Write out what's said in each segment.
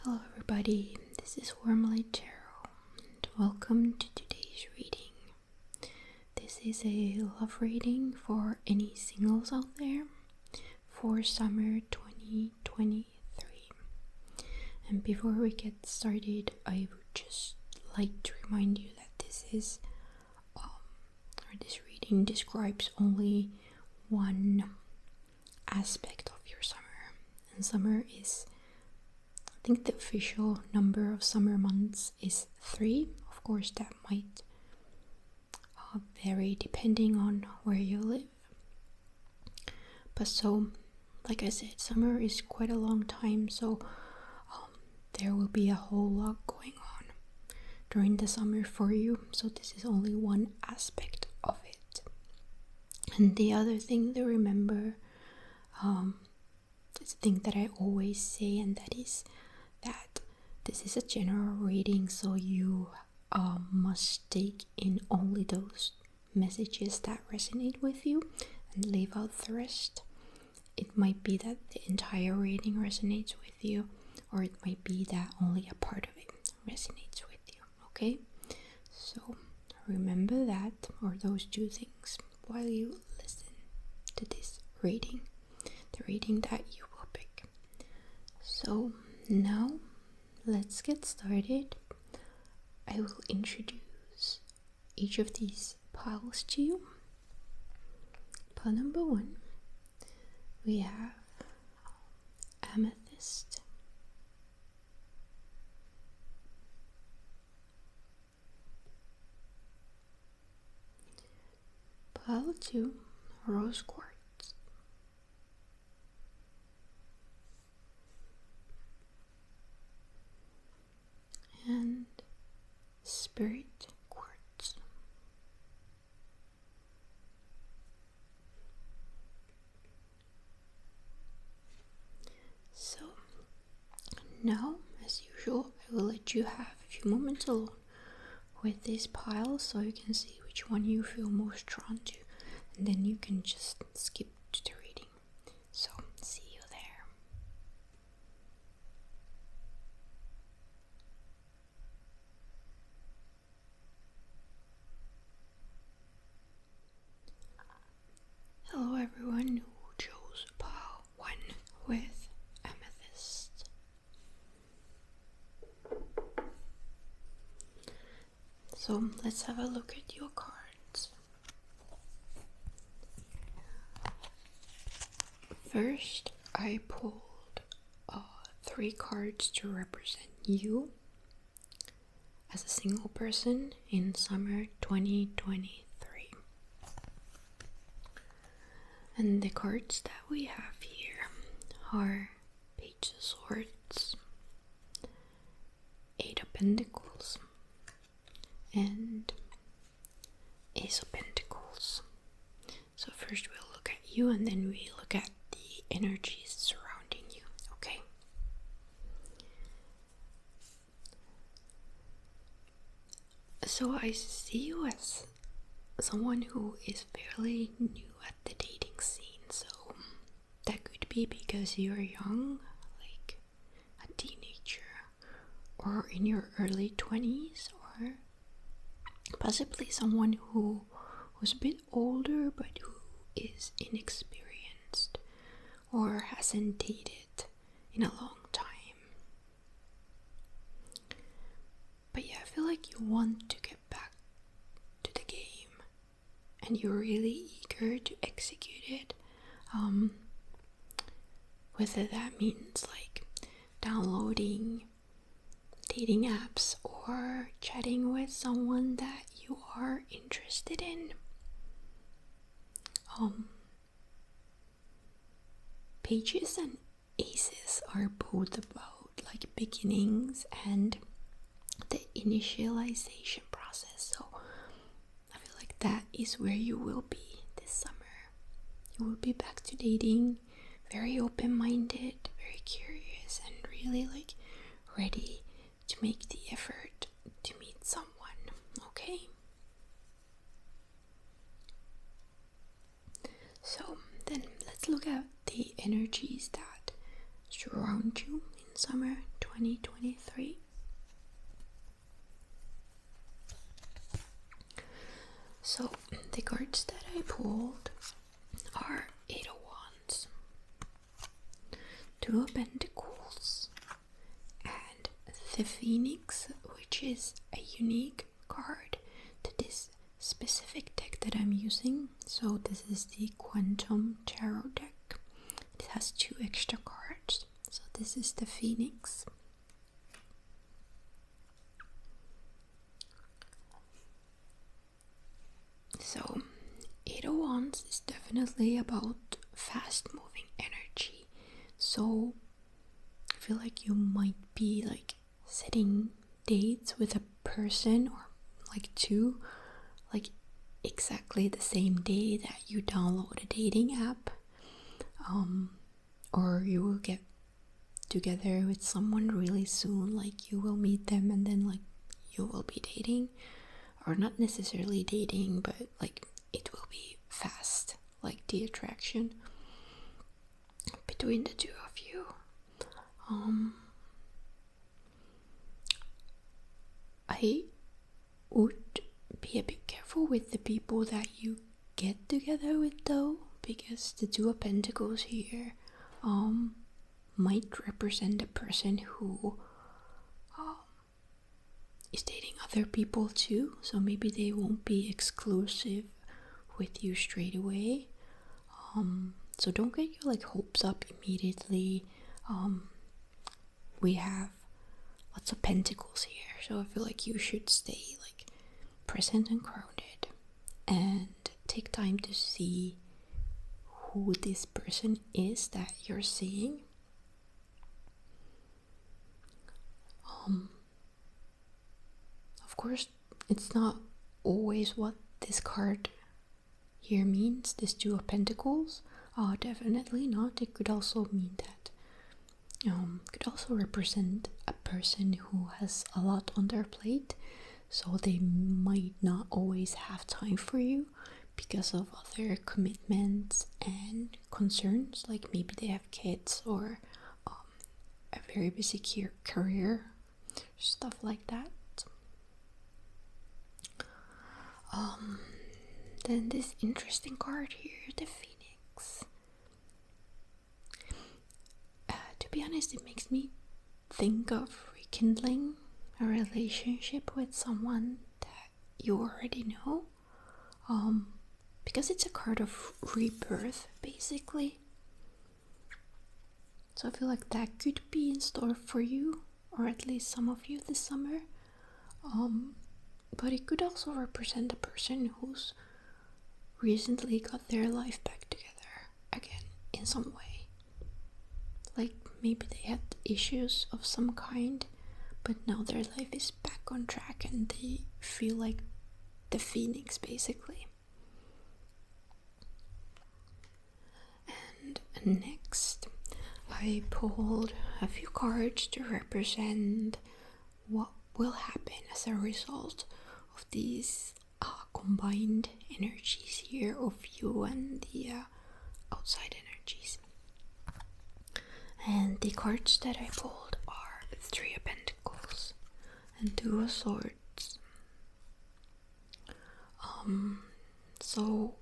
Hello everybody, this is Warmlight Tarot and welcome to today's reading. This is a love reading for any singles out there for summer 2023. And before we get started, I would just like to remind you that this reading describes only one aspect of your summer, and summer is, I think the official number of summer months is 3. Of course, that might vary depending on where you live. But so, like I said, summer is quite a long time, so there will be a whole lot going on during the summer for you. So this is only one aspect of it. And the other thing to remember, it's a thing that I always say, and that is that this is a general reading, so you must take in only those messages that resonate with you and leave out the rest. It might be that the entire reading resonates with you, or it might be that only a part of it resonates with you, okay? So remember that, or those two things, while you listen to this reading, the reading that you will pick. So now let's get started. I will introduce each of these piles to you. Pile number 1, we have Amethyst. Pile 2, Rose Quartz. And Spirit Quartz. So now, as usual, I will let you have a few moments alone with this pile so you can see which one you feel most drawn to, and then you can just skip to the reading. So see you there. Hello everyone who chose pile 1 with Amethyst. So let's have a look at your cards. First, I pulled 3 cards to represent you as a single person in summer 2023. And the cards that we have here are Page of Swords, 8 of Pentacles, and Ace of Pentacles. So first we'll look at you, and then we look at the energies surrounding you, okay? So I see you as someone who is fairly new at the dating scene, so that could be because you're young, like a teenager, or in your early 20s, or possibly someone who's a bit older but who is inexperienced or hasn't dated in a long time. But yeah, I feel like you want to get back to the game and you're really eager to execute it. Whether that means like downloading dating apps or chatting with someone that you are interested in. Pages and aces are both about like beginnings and the initialization process, so I feel like that is where you will be this summer. You will be back to dating, very open-minded, very curious, and really like ready to make the effort to meet someone, okay? So then let's look at the energies that surround you in summer 2023. 2023. So the cards that I pulled are 8 of Wands, 2 of Pentacles, and the Phoenix, which is a unique card to this specific deck that I'm using. So this is the Quantum Tarot deck. It has 2 extra cards. So this is the Phoenix. So 8 of Wands is definitely about fast moving energy. So I feel like you might be like setting dates with a person, or like 2, like exactly the same day that you download a dating app, or you will get together with someone really soon. Like you will meet them and then like you will be dating, or not necessarily dating, but like it will be fast, like the attraction between the 2 of you. I would be a bit careful with the people that you get together with though, because the 2 of Pentacles here might represent a person who is dating other people too, so maybe they won't be exclusive with you straight away. So don't get your like hopes up immediately. We have lots of Pentacles here, so I feel like you should stay like present and grounded and take time to see who this person is that you're seeing. Of course, it's not always what this card here means, this 2 of Pentacles. Definitely not. It could also mean that could also represent a person who has a lot on their plate, so they might not always have time for you because of other commitments and concerns, like maybe they have kids or a very busy career, stuff like that. Then this interesting card here, the Phoenix. To be honest, it makes me think of rekindling a relationship with someone that you already know, because it's a card of rebirth basically. So I feel like that could be in store for you, or at least some of you this summer. But it could also represent a person who's recently got their life back together again in some way. Like maybe they had issues of some kind, but now their life is back on track and they feel like the Phoenix basically. And next, I pulled a few cards to represent what will happen as a result of these combined energies here of you and the outside energies. And the cards that I pulled are 3 of Pentacles and 2 of Swords. So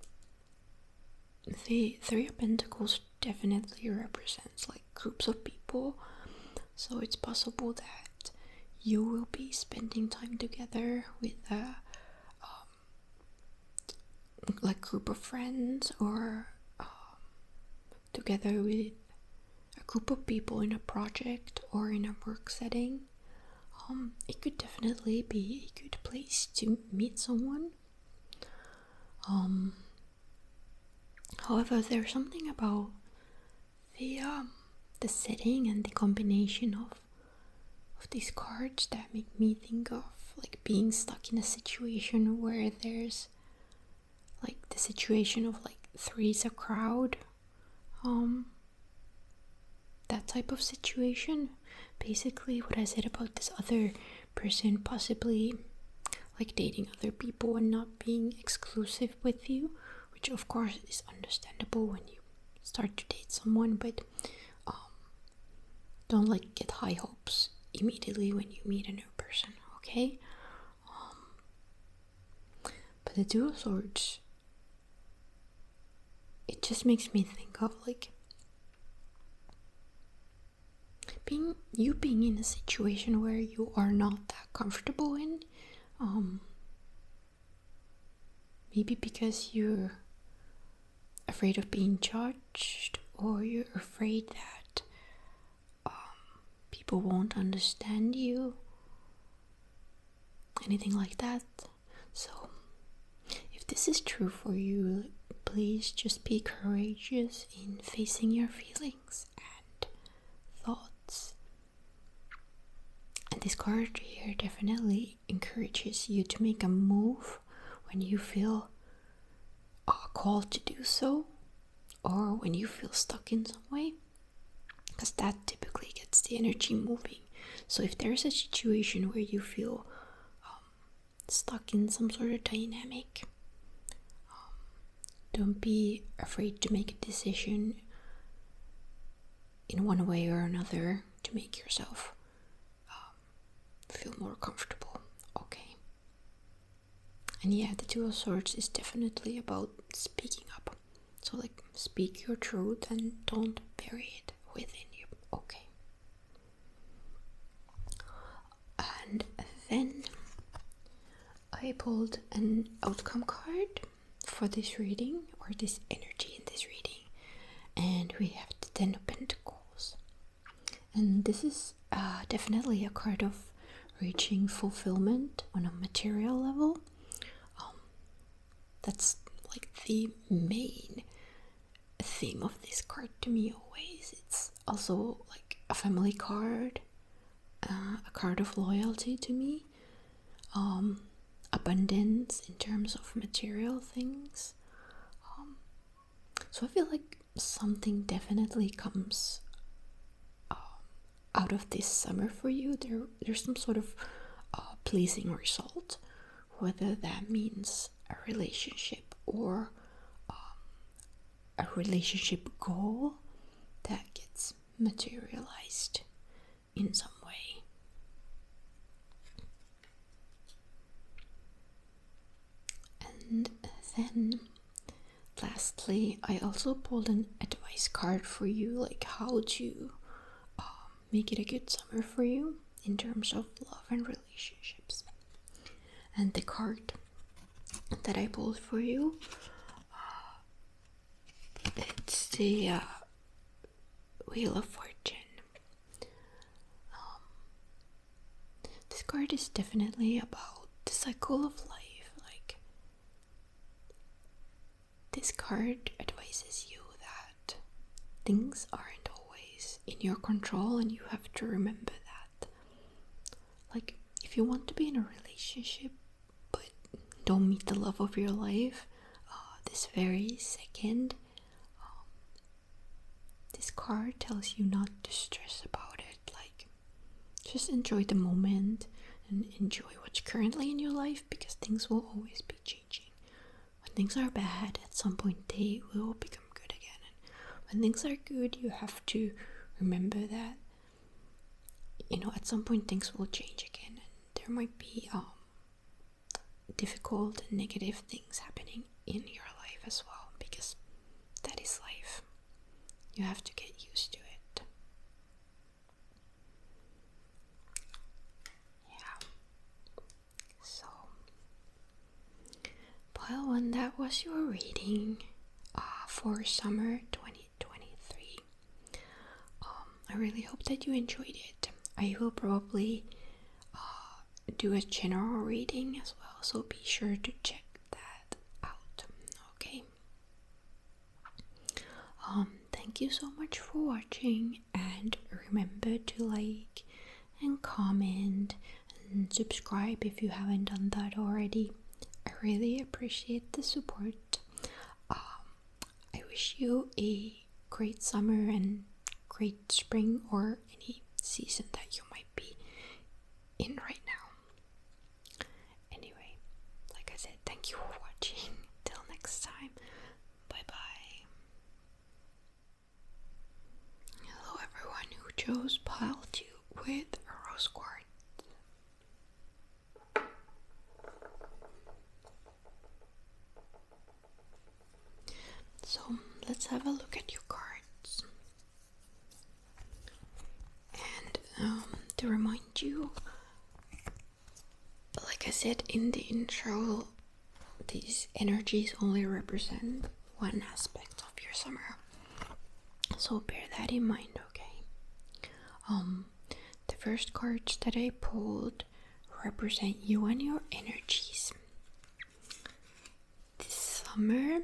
the 3 of Pentacles definitely represents like groups of people, so it's possible that you will be spending time together with a like group of friends, or together with a group of people in a project or in a work setting. It could definitely be a good place to meet someone. However, there's something about the setting and the combination of these cards that make me think of like being stuck in a situation where there's like the situation of like three's a crowd, that type of situation. Basically what I said about this other person possibly like dating other people and not being exclusive with you, which of course is understandable when you start to date someone, but don't like get high hopes immediately when you meet a new person, okay? But the Two of Swords, it just makes me think of like being in a situation where you are not that comfortable in, maybe because you're afraid of being judged, or you're afraid that people won't understand you, anything like that. So if this is true for you, please just be courageous in facing your feelings and thoughts. And this card here definitely encourages you to make a move when you feel called to do so, or when you feel stuck in some way, because that typically gets the energy moving. So if there's a situation where you feel stuck in some sort of dynamic, don't be afraid to make a decision in one way or another to make yourself feel more comfortable, okay? And yeah, the Two of Swords is definitely about speaking up. So like, speak your truth and don't bury it within you, okay? And then I pulled an outcome card for this reading, or this energy in this reading, and we have the Ten of Pentacles. And this is definitely a card of reaching fulfillment on a material level. That's like the main theme of this card to me always. It's also like a family card, a card of loyalty to me, abundance in terms of material things. So I feel like something definitely comes out of this summer for you. There's some sort of pleasing result, whether that means a relationship or a relationship goal that gets materialized in some way. And then lastly, I also pulled an advice card for you, like how to make it a good summer for you in terms of love and relationships. And the card that I pulled for you, it's the Wheel of Fortune. This card is definitely about the cycle of life. Like, this card advises you that things aren't always in your control, and you have to remember that. Like, if you want to be in a relationship but don't meet the love of your life this very second, this card tells you not to stress about it. Like, just enjoy the moment and enjoy what's currently in your life, because things will always be changing. When things are bad, at some point they will become good again. And when things are good, you have to remember that, you know, at some point things will change again, and there might be difficult and negative things happening in your life as well, because that is life. You have to get used to it. Yeah. So, pile one, that was your reading for summer 2023. I really hope that you enjoyed it. I will probably do a general reading as well, so be sure to check that out, okay? Thank you so much for watching, and remember to like and comment and subscribe if you haven't done that already. I really appreciate the support. I wish you a great summer and great spring, or any season that you might be in right now. Anyway, like I said, thank you for watching. Till next time, bye bye. Hello everyone who chose pile 2 with a rose quartz. So let's have a look at your cards. And to remind you, like I said in the intro, these energies only represent one aspect of your summer. So bear that in mind, okay? The first cards that I pulled represent you and your energies this summer.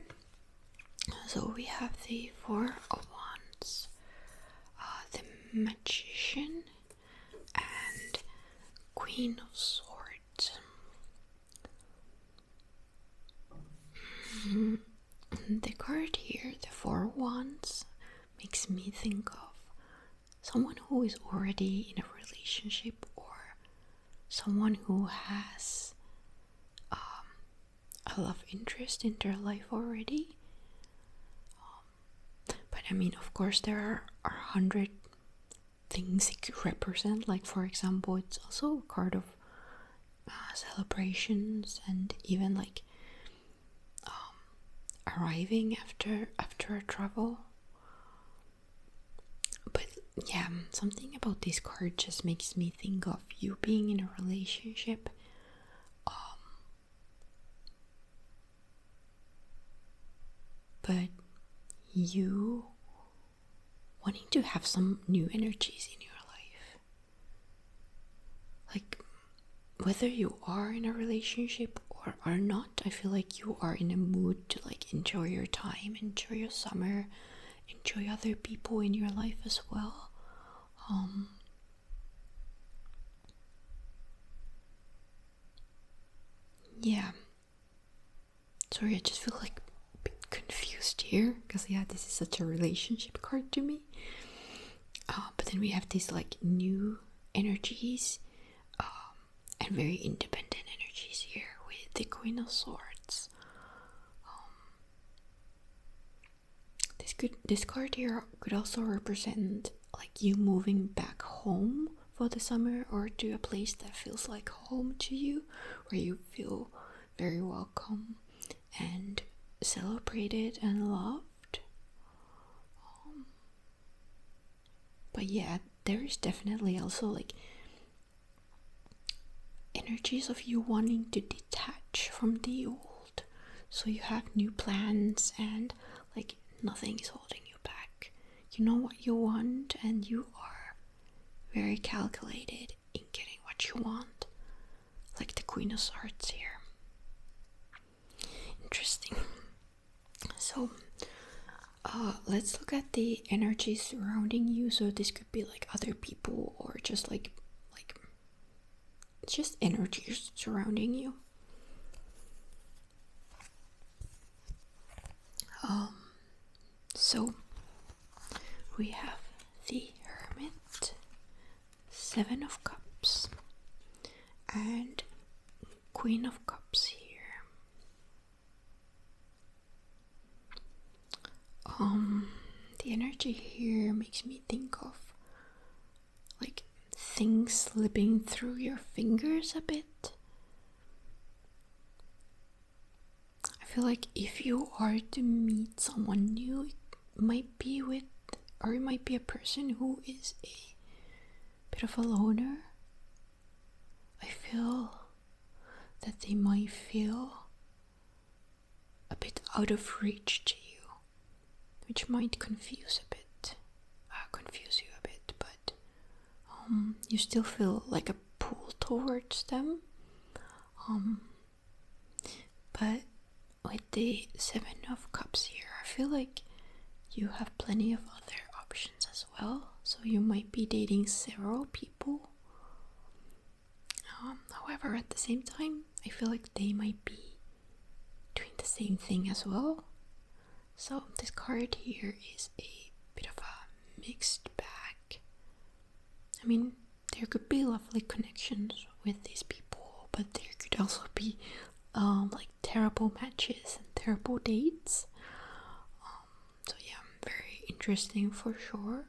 So we have the Four of Wands, the Magician, and Queen of Swords. The card here, the Four of Wands, makes me think of someone who is already in a relationship, or someone who has a love interest in their life already. But I mean, of course, there are 100 things it could represent. Like, for example, it's also a card of celebrations, and even like arriving after a travel. But yeah, something about this card just makes me think of you being in a relationship, but you wanting to have some new energies in your life. Like, whether you are in a relationship or are not, I feel like you are in a mood to like enjoy your time, enjoy your summer, enjoy other people in your life as well. Yeah. Sorry, I just feel like a bit confused here, because yeah, this is such a relationship card to me. But then we have these like new energies, and very independent energies here with the Queen of Swords. This card here could also represent like you moving back home for the summer, or to a place that feels like home to you, where you feel very welcome and celebrated and loved. But yeah, there is definitely also like energies of you wanting to detach from the old. So you have new plans, and like nothing is holding you back. You know what you want, and you are very calculated in getting what you want. Like the Queen of Swords here. Interesting. So let's look at the energy surrounding you. So this could be like other people, or just like just energies surrounding you. So we have the Hermit, Seven of Cups, and Queen of Cups here. The energy here makes me think of like things slipping through your fingers a bit. I feel like if you are to meet someone new, it might be a person who is a bit of a loner. I feel that they might feel a bit out of reach to you, which might confuse you a bit, but you still feel like a pull towards them. But with the Seven of Cups here, I feel like you have plenty of other options as well. So you might be dating several people. However, at the same time, I feel like they might be doing the same thing as well. So this card here is a bit of a mixed bag. I mean, there could be lovely connections with these people, but there could also be like terrible matches and terrible dates. So yeah, very interesting for sure.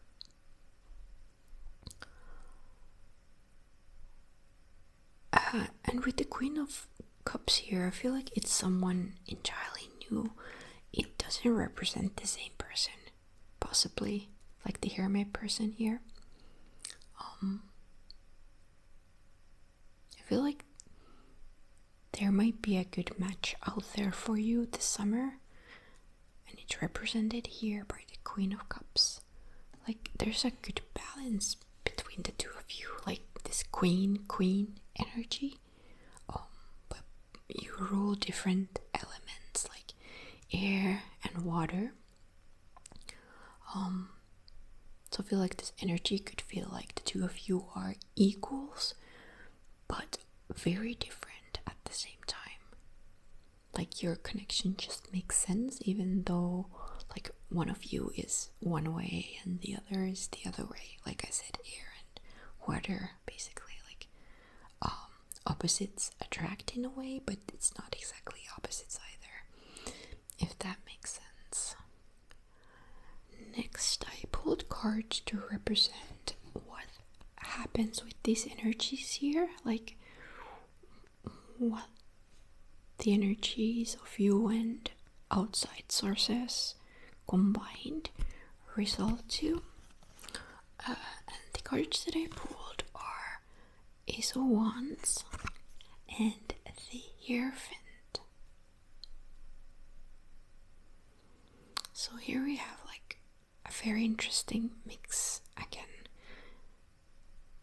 And with the Queen of Cups here, I feel like it's someone entirely new. It doesn't represent the same person, possibly, like the Hermit person here. I feel like there might be a good match out there for you this summer, and it's represented here by the Queen of Cups. Like, there's a good balance between the two of you, like this queen energy. But you rule different elements like air and water. So I feel like this energy could feel like the two of you are equals, but very different at the same time. Like, your connection just makes sense, even though like one of you is one way and the other is the other way. Like I said, air and water, basically, like opposites attract in a way, but it's not exactly opposites either, if that makes sense. Next, I pulled cards to represent what happens with these energies here, like what the energies of you and outside sources combined result to. And the cards that I pulled are Ace of Wands and the Hierophant. So here we have like a very interesting mix again.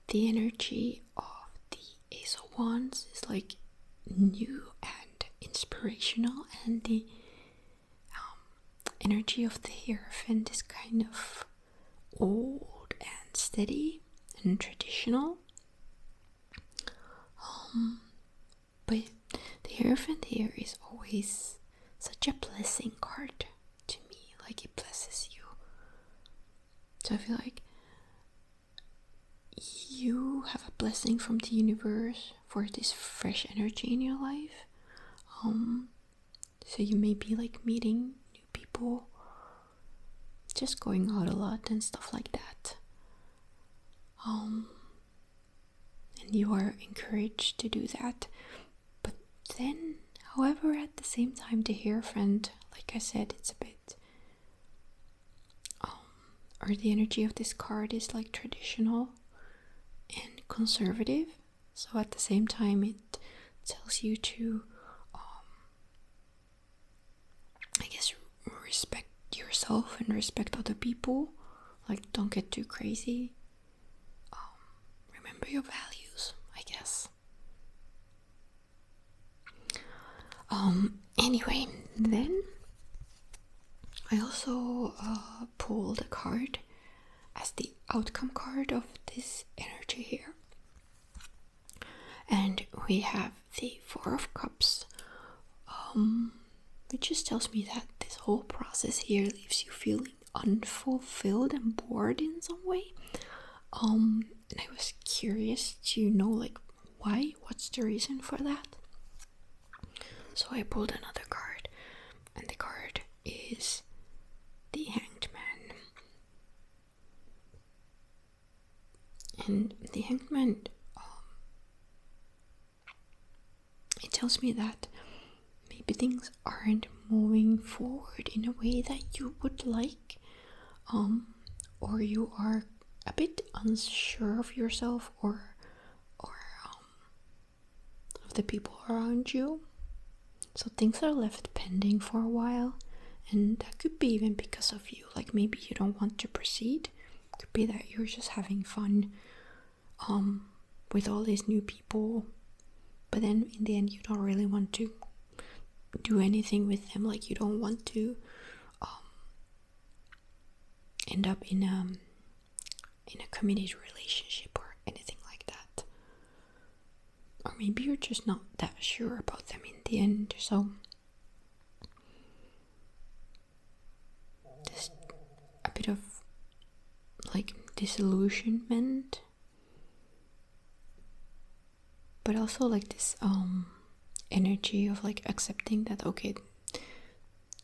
The energy of the Ace of Wands is like new and inspirational, and the energy of the Hierophant is kind of old and steady and traditional. But the Hierophant here is always such a blessing card to me, like it blesses you. So I feel like you have a blessing from the universe for this fresh energy in your life. So you may be like meeting new people, just going out a lot and stuff like that. And you are encouraged to do that. But then, however, at the same time, the Hierophant, like I said, it's a bit or the energy of this card is like traditional and conservative. So at the same time, it tells you to I guess respect yourself and respect other people. Like, don't get too crazy. Remember your values, I guess. Anyway, then I also pulled a card as the outcome card of this energy here. And we have the Four of Cups, which just tells me that this whole process here leaves you feeling unfulfilled and bored in some way. And I was curious to know, like, why? What's the reason for that? So I pulled another card, and the card is the Hanged Man. And the Hanged Man, it tells me that maybe things aren't moving forward in a way that you would like, or you are a bit unsure of yourself or of the people around you. So things are left pending for a while, and that could be even because of you. Like, maybe you don't want to proceed. It could be that you're just having fun with all these new people, but then in the end you don't really want to do anything with them. Like, you don't want to end up in a committed relationship or anything like that. Or maybe you're just not that sure about them in the end. So there's a bit of like disillusionment, but also like this energy of like accepting that, okay,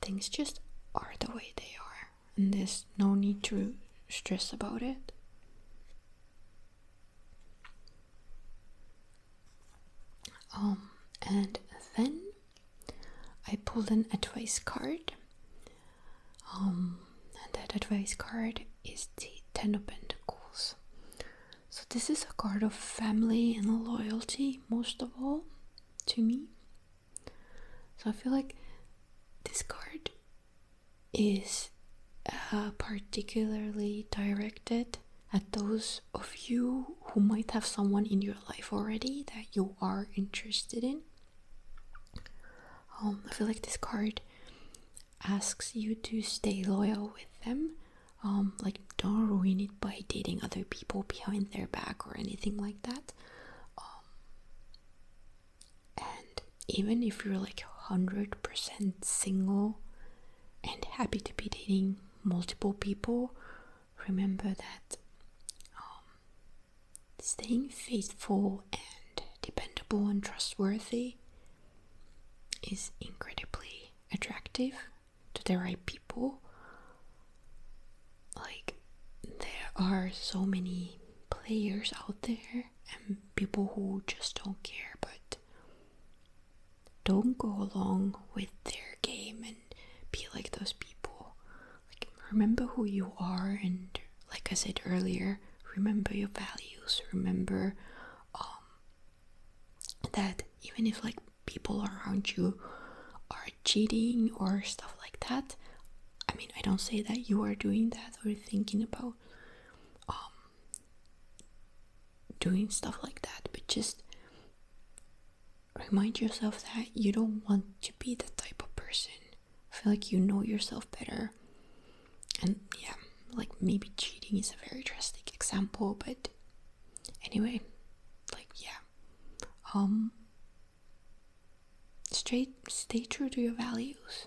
things just are the way they are, and there's no need to stress about it. And then I pulled an advice card. And that advice card is the Ten of Pentacles. So this is a card of family and loyalty, most of all, to me. So I feel like this card is particularly directed at those of you who might have someone in your life already that you are interested in. I feel like this card asks you to stay loyal with them. Like, don't ruin it by dating other people behind their back or anything like that. And even if you're like 100% single and happy to be dating multiple people, remember that staying faithful and dependable and trustworthy is incredibly attractive to the right people. Like, there are so many players out there and people who just don't care, but don't go along with their game and be like those people. Like, remember who you are, and like I said earlier, remember your values. Remember that even if like people around you are cheating or stuff like that, I mean, I don't say that you are doing that or thinking about doing stuff like that, but just remind yourself that you don't want to be that type of person. I feel like you know yourself better. And yeah, like maybe cheating is a very drastic example, but anyway, like yeah, stay true to your values,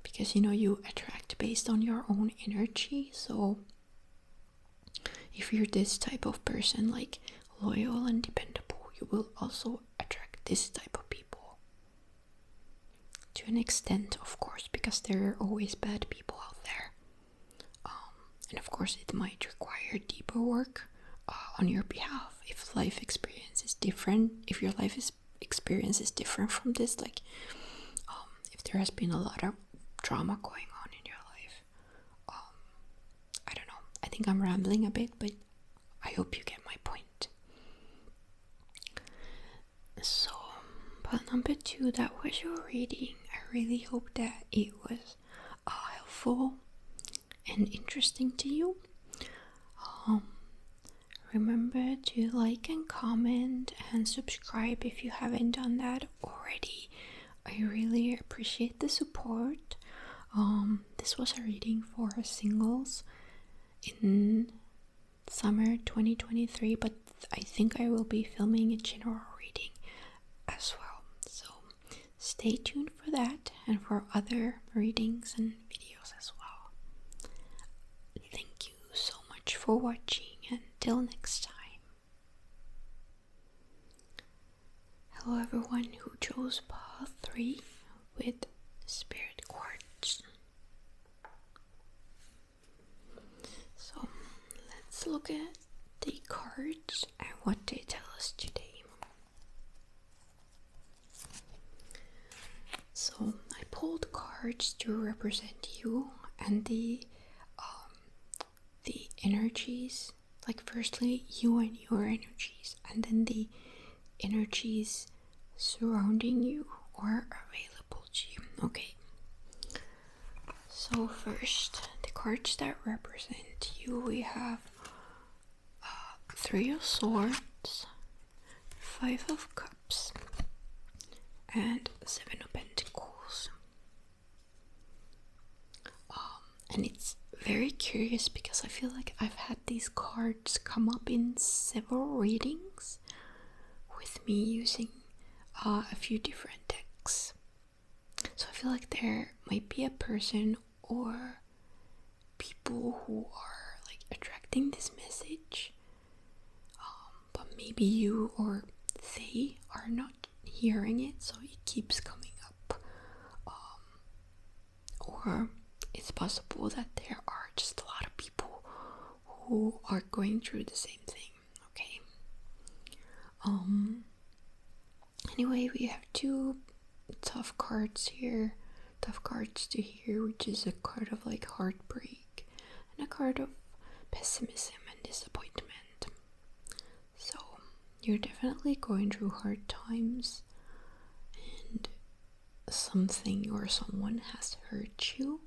because you know you attract based on your own energy. So if you're this type of person, like loyal and dependable, you will also attract this type of people. To an extent, of course, because there are always bad people out there. And of course it might require deeper work on your behalf. If life experience is different, if your life experience is different from this, like if there has been a lot of drama going on in your life, I don't know, I think I'm rambling a bit, but I hope you get my point. So, part number 2, that was your reading. I really hope that it was helpful and interesting to you. Remember to like and comment and subscribe if you haven't done that already. I really appreciate the support. This was a reading for singles in summer 2023, but I think I will be filming a general reading as well. So stay tuned for that and for other readings and videos as well. Thank you so much for watching. Until next time. Hello everyone who chose path 3 with Spirit Quartz. So let's look at the cards and what they tell us today. So I pulled cards to represent you and the energies. Like firstly, you and your energies, and then the energies surrounding you or available to you. Okay. So first, the cards that represent you, we have 3 of Swords, 5 of Cups, and 7 of Pentacles. And it's very curious because I feel like I've had these cards come up in several readings with me using a few different decks. So I feel like there might be a person or people who are like attracting this message, but maybe you or they are not hearing it, so it keeps coming up. Or it's possible that there are just a lot of people who are going through the same thing, okay? Anyway, we have two tough cards here. Tough cards to here, which is a card of like heartbreak and a card of pessimism and disappointment. So you're definitely going through hard times, and something or someone has hurt you,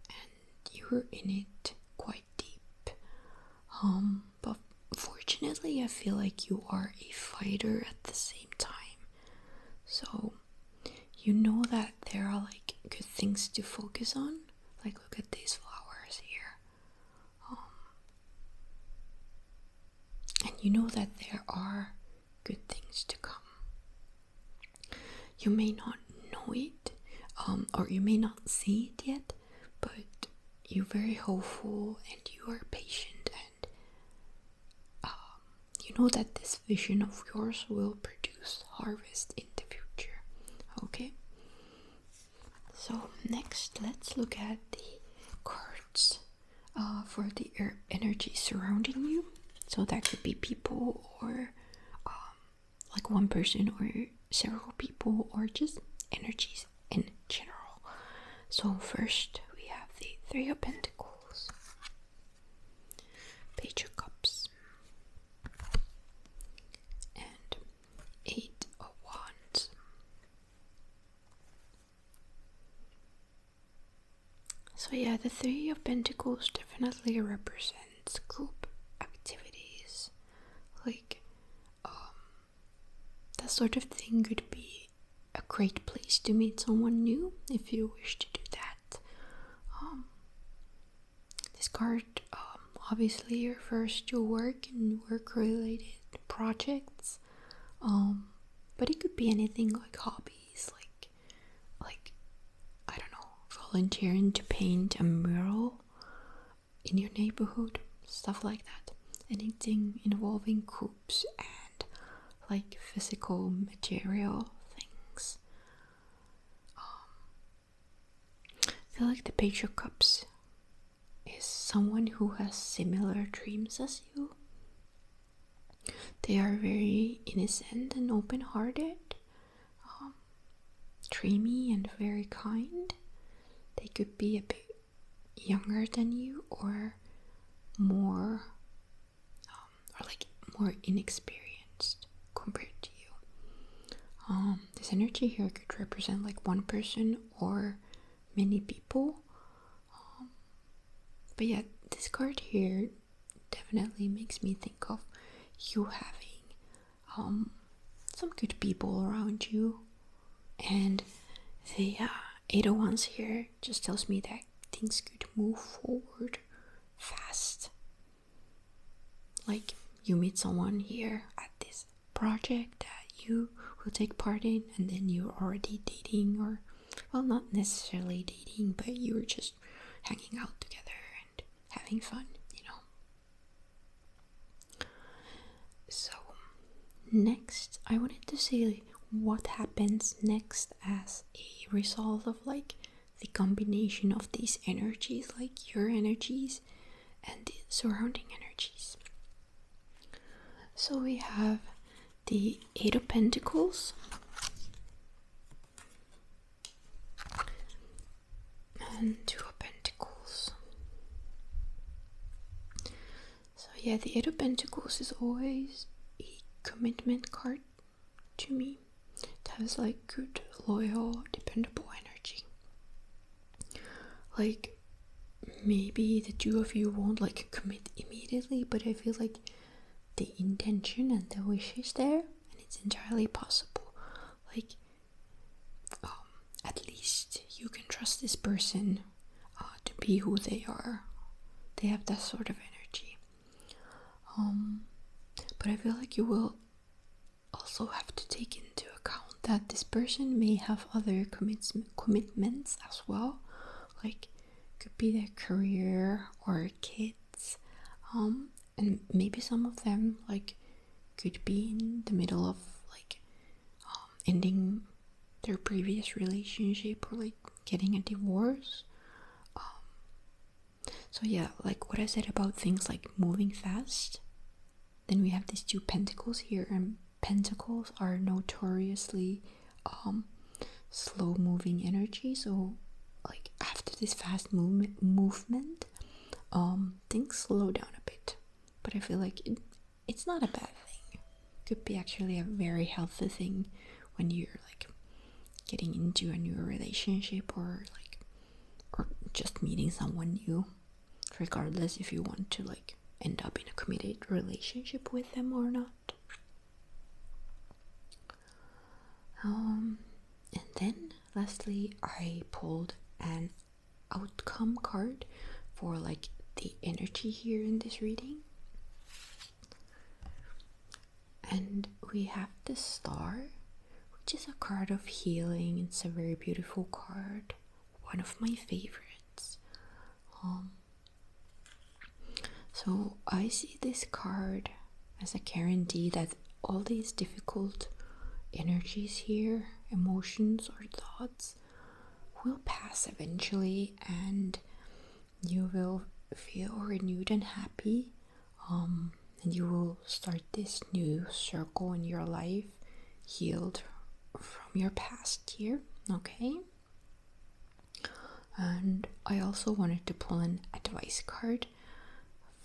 and you're in it quite deep. But fortunately, I feel like you are a fighter at the same time. So you know that there are like good things to focus on. Like, look at these flowers here. And you know that there are good things to come. You may not know it, or you may not see it yet, but you're very hopeful and you are patient, and you know that this vision of yours will produce harvest in the future. Okay? So next, let's look at the cards for the energy surrounding you. So that could be people, or like one person, or several people, or just energies in general. So first we have the Three of Pentacles, Page of Cups, and Eight of Wands. So yeah, the Three of Pentacles definitely represents group activities. Like, that sort of thing could be a great place to meet someone new if you wish to do that. This card obviously refers to work and work-related projects, but it could be anything like hobbies, like I don't know, volunteering to paint a mural in your neighborhood, stuff like that. Anything involving groups and like physical material things. I feel like the Page of Cups is someone who has similar dreams as you. They are very innocent and open-hearted, dreamy and very kind. They could be a bit younger than you, or more more inexperienced compared to you. This energy here could represent like one person or many people. But yeah, this card here definitely makes me think of you having some good people around you. And the Eight of Wands here just tells me that things could move forward fast. Like, you meet someone here at this project that you will take part in, and then you're already dating, or, well, not necessarily dating, but you're just hanging out together and having fun, you know. So, next, I wanted to say what happens next as a result of like the combination of these energies, like your energies and the surrounding energies. So we have the Eight of Pentacles, and Two of Pentacles. So yeah, the Eight of Pentacles is always a commitment card to me. It has like good, loyal, dependable energy. Like, maybe the two of you won't like commit immediately, but I feel like the intention and the wish is there, and it's entirely possible. Like, at least you can trust this person to be who they are. They have that sort of energy. But I feel like you will also have to take into account that this person may have other commitments as well. Like, could be their career or kids. And maybe some of them like could be in the middle of like ending their previous relationship, or like getting a divorce. So yeah, like what I said about things like moving fast, then we have these Two Pentacles here, and Pentacles are notoriously slow moving energy, so like after this fast movement, things slow down a bit. But I feel like it's not a bad thing. Could be actually a very healthy thing when you're like getting into a new relationship, or just meeting someone new, regardless if you want to like end up in a committed relationship with them or not. And then lastly, I pulled an outcome card for like the energy here in this reading. And we have the Star, which is a card of healing. It's a very beautiful card, one of my favorites. So I see this card as a guarantee that all these difficult energies here, emotions or thoughts, will pass eventually, and you will feel renewed and happy, and you will start this new circle in your life, healed from your past year. Okay. And I also wanted to pull an advice card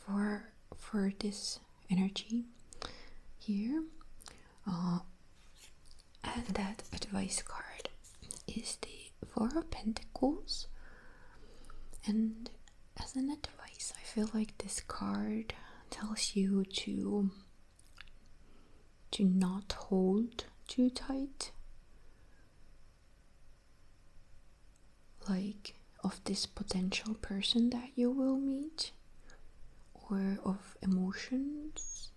for this energy here, and that advice card is the Four of Pentacles. And as an advice, I feel like this card tells you to not hold too tight, like of this potential person that you will meet, or of emotions.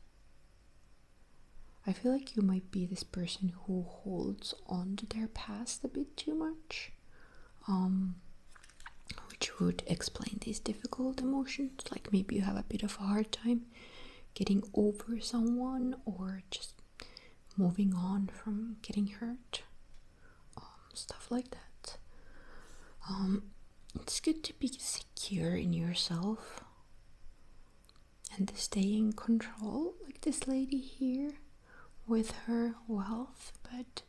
I feel like you might be this person who holds on to their past a bit too much, which would explain these difficult emotions. Like maybe you have a bit of a hard time getting over someone, or just moving on from getting hurt, stuff like that. It's good to be secure in yourself and to stay in control, like this lady here with her wealth. But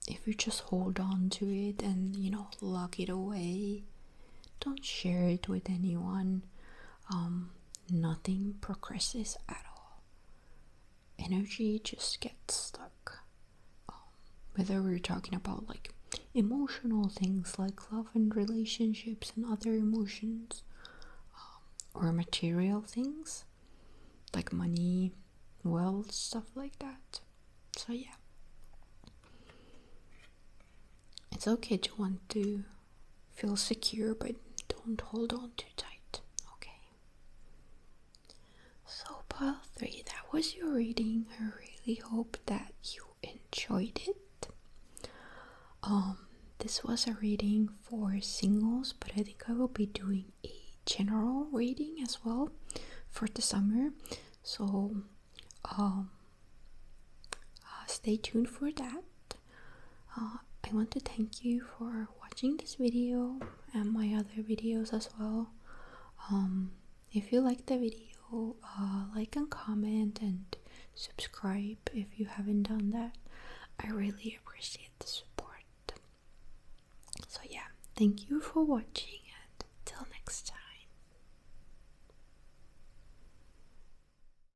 if you just hold on to it and lock it away, don't share it with anyone, nothing progresses at all. Energy just gets stuck. Whether we're talking about like emotional things like love and relationships and other emotions, or material things like money, wealth, stuff like that. So yeah, it's okay to want to feel secure, but don't hold on too tight. Okay. So pile 3, that was your reading. I really hope that you enjoyed it. This was a reading for singles, but I think I will be doing a general reading as well for the summer. So stay tuned for that. I want to thank you for watching this video and my other videos as well. If you like the video, like and comment and subscribe if you haven't done that. I really appreciate the support. So yeah, thank you for watching, and till next time.